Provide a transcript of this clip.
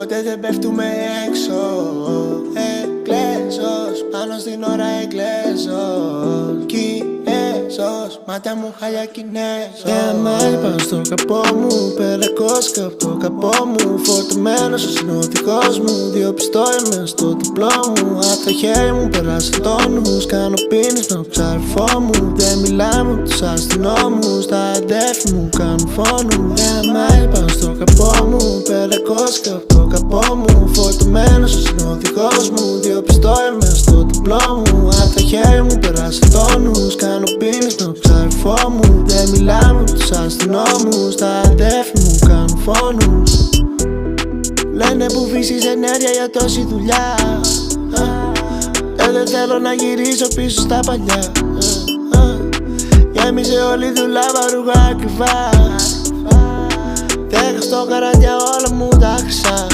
Ποτέ δεν πέφτουμε έξω. Εγκλέζος, πάνω στην ώρα εγκλέζος. Κινέζος, μάτια μου χάλια Κινέζος. Μάλι πάνω στο καπό μου, περακός καπ' το καπό μου. Φορτωμένος είναι ο δικός μου, δύο πιστόλια μες στο διπλό μου. Απ' το χέρι μου πέρασε τόνους, κάνω πίνεις με το ξαρφό μου. Δεν μιλάμε με τους αστυνόμους, τα αντέφη μου κάνουν φόνους. Μάλι πάνω στο καπό μου, περακός καπ' το καπό μου. Φορτωμένος είναι ο δικός μου, δύο πιστόλια μες στο διπλό μου. Απ' το χέρι μου πέρασε τόνους, κάνω πίνεις με το ξαρφό μου. Δεν μιλάμε με τους αστυνόμους, τα αντέφη μου κάνουν φόνους. Λένε που βύσεις ενέργεια για τόση δουλειά. Δεν θέλω να γυρίσω πίσω στα παλιά. Γέμισε όλη δουλάβα ρούχα ακριβά. Δέχα στο καραντιά όλα μου τα χρυσά.